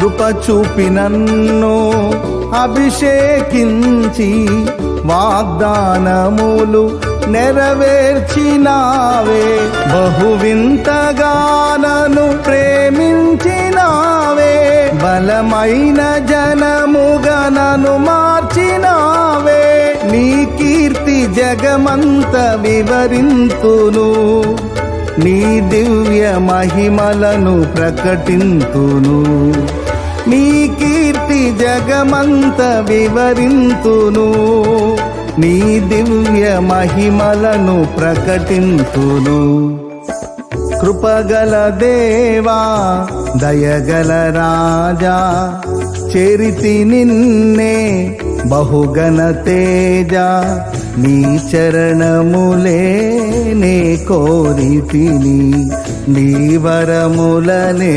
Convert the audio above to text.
కృప చూపి నన్ను అభిషేకించి వాగ్దానములు నెరవేర్చినావే. బహువింతగా నన్ను ప్రేమించినావే. బలమైన జనముగా నన్ను మార్చినావే. నీ కీర్తి జగమంత వివరింతును, నీ దివ్య మహిమలను ప్రకటింతును. నీ కీర్తి జగమంత వివరింతును, నీ దివ్య మహిమలను ప్రకటింతును. కృపగల దేవా దయగల రాజా, చేరితి నిన్నే బహుగణ తేజ. నీ చరణములే నే కోరితిని, నీ వరములనే